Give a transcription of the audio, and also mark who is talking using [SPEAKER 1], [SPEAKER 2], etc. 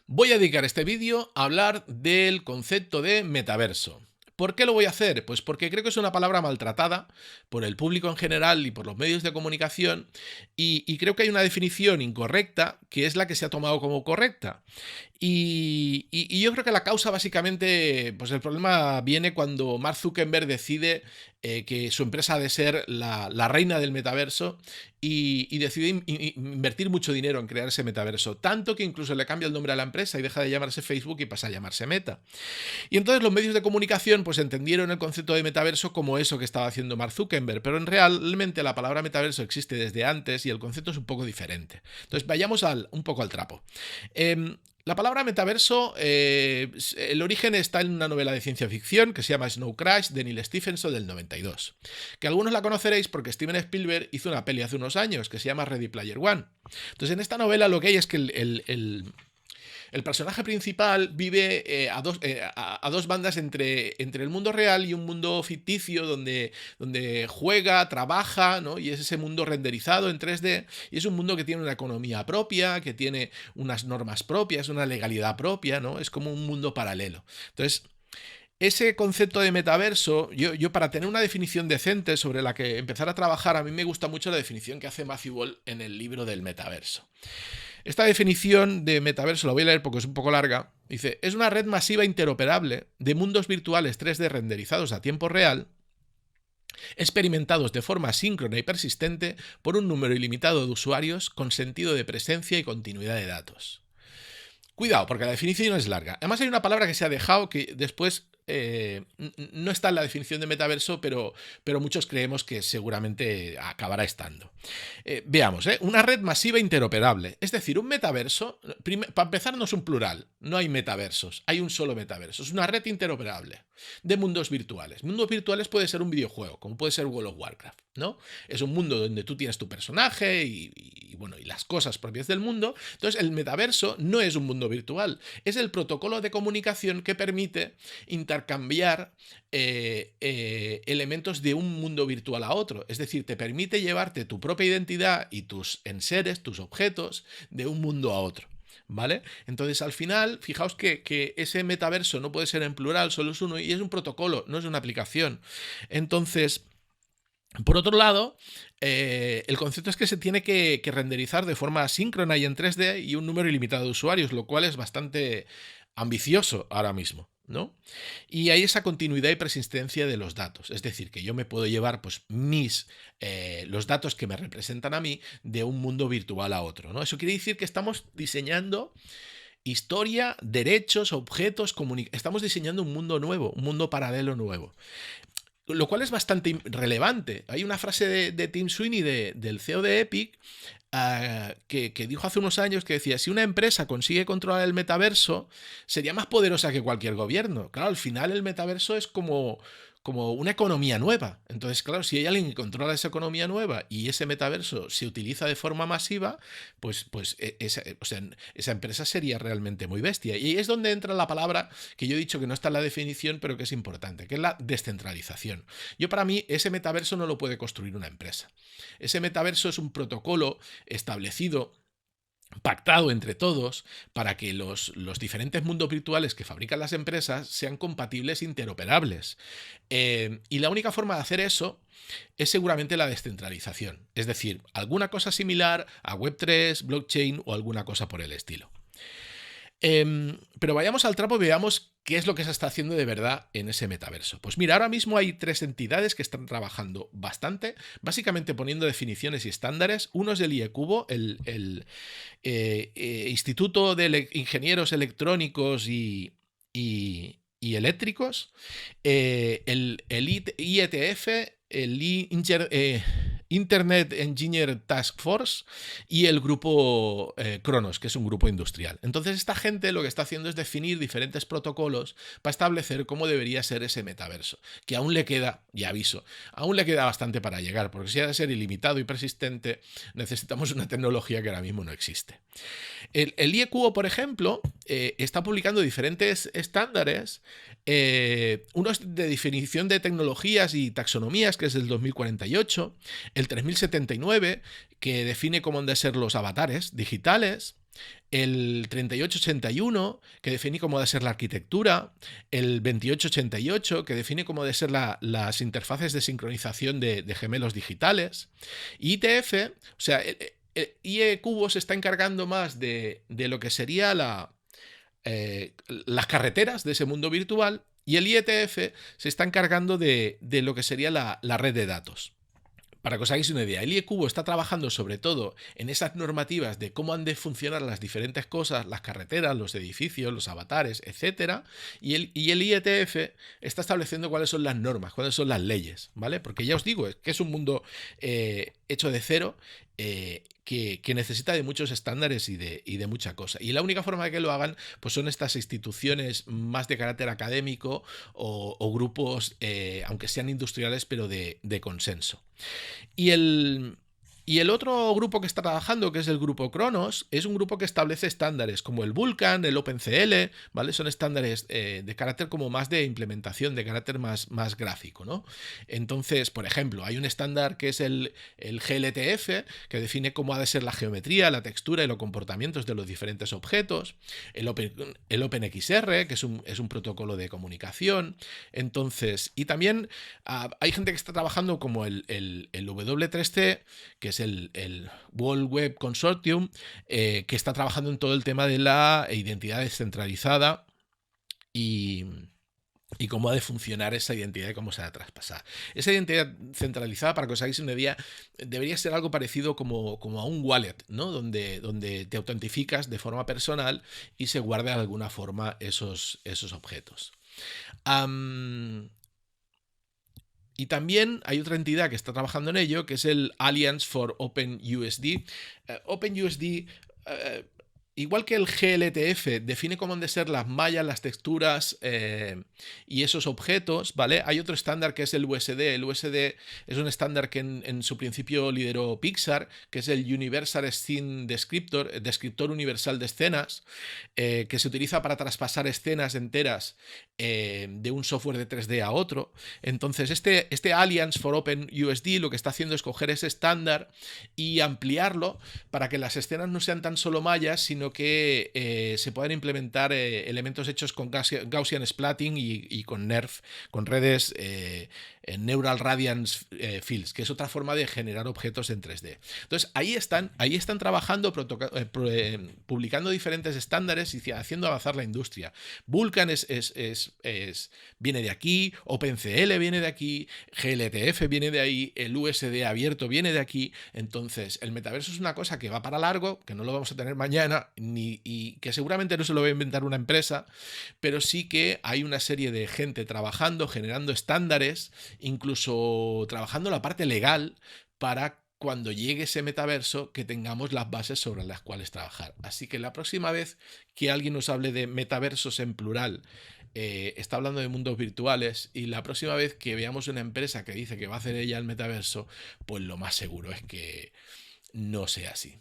[SPEAKER 1] Voy a dedicar este vídeo a hablar del concepto de metaverso. ¿Por qué lo voy a hacer? Pues porque creo que es una palabra maltratada por el público en general y por los medios de comunicación y creo que hay una definición incorrecta que es la que se ha tomado como correcta. Y yo creo que la causa básicamente, pues el problema viene cuando Mark Zuckerberg decide que su empresa ha de ser la reina del metaverso y decide invertir mucho dinero en crear ese metaverso, tanto que incluso le cambia el nombre a la empresa y deja de llamarse Facebook y pasa a llamarse Meta. Y entonces los medios de comunicación pues entendieron el concepto de metaverso como eso que estaba haciendo Mark Zuckerberg, pero realmente la palabra metaverso existe desde antes y el concepto es un poco diferente. Entonces vayamos un poco al trapo. La palabra metaverso, el origen está en una novela de ciencia ficción que se llama Snow Crash de Neil Stephenson del 92, que algunos la conoceréis porque Steven Spielberg hizo una peli hace unos años que se llama Ready Player One. Entonces en esta novela lo que hay es que el personaje principal vive a dos bandas entre el mundo real y un mundo ficticio donde juega, trabaja, ¿no? Y es ese mundo renderizado en 3D y es un mundo que tiene una economía propia, que tiene unas normas propias, una legalidad propia, ¿no? Es como un mundo paralelo. Entonces, ese concepto de metaverso, yo para tener una definición decente sobre la que empezar a trabajar, a mí me gusta mucho la definición que hace Matthew Ball en el libro del metaverso. Esta definición de metaverso la voy a leer porque es un poco larga. Dice, es una red masiva interoperable de mundos virtuales 3D renderizados a tiempo real, experimentados de forma síncrona y persistente por un número ilimitado de usuarios con sentido de presencia y continuidad de datos. Cuidado, porque la definición es larga. Además hay una palabra que se ha dejado que después no está en la definición de metaverso, pero muchos creemos que seguramente acabará estando. Veamos, una red masiva interoperable. Es decir, un metaverso, para empezar, no es un plural, no hay metaversos, hay un solo metaverso. Es una red interoperable de mundos virtuales. Mundos virtuales puede ser un videojuego, como puede ser World of Warcraft, ¿no? Es un mundo donde tú tienes tu personaje bueno, y las cosas propias del mundo. Entonces, el metaverso no es un mundo virtual, es el protocolo de comunicación que permite intercambiar elementos de un mundo virtual a otro. Es decir, te permite llevarte tu propia identidad y tus enseres, tus objetos, de un mundo a otro. ¿Vale? Entonces, al final, fijaos que ese metaverso no puede ser en plural, solo es uno y es un protocolo, no es una aplicación. Entonces, por otro lado, el concepto es que se tiene que renderizar de forma síncrona y en 3D y un número ilimitado de usuarios, lo cual es bastante ambicioso ahora mismo, ¿no? Y hay esa continuidad y persistencia de los datos, es decir, que yo me puedo llevar pues los datos que me representan a mí de un mundo virtual a otro, ¿no? Eso quiere decir que estamos diseñando historia, derechos, objetos, estamos diseñando un mundo nuevo, un mundo paralelo nuevo. Lo cual es bastante relevante. Hay una frase de Tim Sweeney, del CEO de Epic, que dijo hace unos años que decía, si una empresa consigue controlar el metaverso, sería más poderosa que cualquier gobierno. Claro, al final el metaverso es como una economía nueva. Entonces, claro, si hay alguien que controla esa economía nueva y ese metaverso se utiliza de forma masiva, pues esa empresa sería realmente muy bestia. Y es donde entra la palabra que yo he dicho que no está en la definición, pero que es importante, que es la descentralización. Para mí, ese metaverso no lo puede construir una empresa. Ese metaverso es un protocolo establecido, pactado entre todos para que los diferentes mundos virtuales que fabrican las empresas sean compatibles e interoperables. Y la única forma de hacer eso es seguramente la descentralización, es decir, alguna cosa similar a Web3, blockchain o alguna cosa por el estilo. Pero vayamos al trapo y veamos qué es lo que se está haciendo de verdad en ese metaverso. Pues mira, ahora mismo hay 3 entidades que están trabajando bastante, básicamente poniendo definiciones y estándares. Uno es el IECubo, el Instituto de Ingenieros Electrónicos y Eléctricos, el IETF, el Internet Engineer Task Force y el grupo Cronos, que es un grupo industrial. Entonces esta gente lo que está haciendo es definir diferentes protocolos para establecer cómo debería ser ese metaverso, que aún le queda, y aviso, aún le queda bastante para llegar, porque si ha de ser ilimitado y persistente, necesitamos una tecnología que ahora mismo no existe. El IECubo, por ejemplo, está publicando diferentes estándares, unos de definición de tecnologías y taxonomías, que es del 2048, el 3079, que define cómo han de ser los avatares digitales, el 3881, que define cómo debe ser la arquitectura, el 2888, que define cómo deben ser las interfaces de sincronización de gemelos digitales, y IETF, o sea, IE Cubo se está encargando más de lo que sería las carreteras de ese mundo virtual, y el IETF se está encargando de lo que sería la red de datos. Para que os hagáis una idea, el IE-Cubo está trabajando sobre todo en esas normativas de cómo han de funcionar las diferentes cosas, las carreteras, los edificios, los avatares, etcétera, y el IETF está estableciendo cuáles son las normas, cuáles son las leyes, ¿vale? Porque ya os digo, es que es un mundo hecho de cero, que necesita de muchos estándares y de mucha cosa. Y la única forma de que lo hagan pues son estas instituciones más de carácter académico o grupos, aunque sean industriales, pero de consenso. Y el otro grupo que está trabajando, que es el grupo Cronos, es un grupo que establece estándares como el Vulkan, el OpenCL, ¿vale? Son estándares de carácter como más de implementación, de carácter más gráfico, ¿no? Entonces, por ejemplo, hay un estándar que es el GLTF, que define cómo ha de ser la geometría, la textura y los comportamientos de los diferentes objetos. El OpenXR, que es un protocolo de comunicación. Entonces, y también hay gente que está trabajando como el W3C, que es el World Web Consortium, que está trabajando en todo el tema de la identidad descentralizada y cómo ha de funcionar esa identidad y cómo se ha de traspasar. Esa identidad centralizada, para que os hagáis una idea, debería ser algo parecido como a un wallet, ¿no? Donde te autentificas de forma personal y se guarda de alguna forma esos objetos. Y también hay otra entidad que está trabajando en ello, que es el Alliance for OpenUSD. OpenUSD, igual que el GLTF, define cómo han de ser las mallas, las texturas y esos objetos, ¿vale? Hay otro estándar que es el USD. El USD es un estándar que en su principio lideró Pixar, que es el Universal Scene Descriptor, descriptor universal de escenas, que se utiliza para traspasar escenas enteras de un software de 3D a otro. Entonces, este Alliance for OpenUSD lo que está haciendo es coger ese estándar y ampliarlo para que las escenas no sean tan solo mallas, sino que se puedan implementar elementos hechos con Gaussian Splatting y con NeRF, con redes Neural Radiance Fields, que es otra forma de generar objetos en 3D. Entonces, ahí están trabajando, publicando diferentes estándares y haciendo avanzar la industria. Vulkan viene de aquí, OpenCL viene de aquí, GLTF viene de ahí, el USD abierto viene de aquí. Entonces, el metaverso es una cosa que va para largo, que no lo vamos a tener mañana, y que seguramente no se lo va a inventar una empresa, pero sí que hay una serie de gente trabajando, generando estándares, incluso trabajando la parte legal para cuando llegue ese metaverso que tengamos las bases sobre las cuales trabajar. Así que la próxima vez que alguien nos hable de metaversos en plural, está hablando de mundos virtuales, y la próxima vez que veamos una empresa que dice que va a hacer ella el metaverso, pues lo más seguro es que no sea así.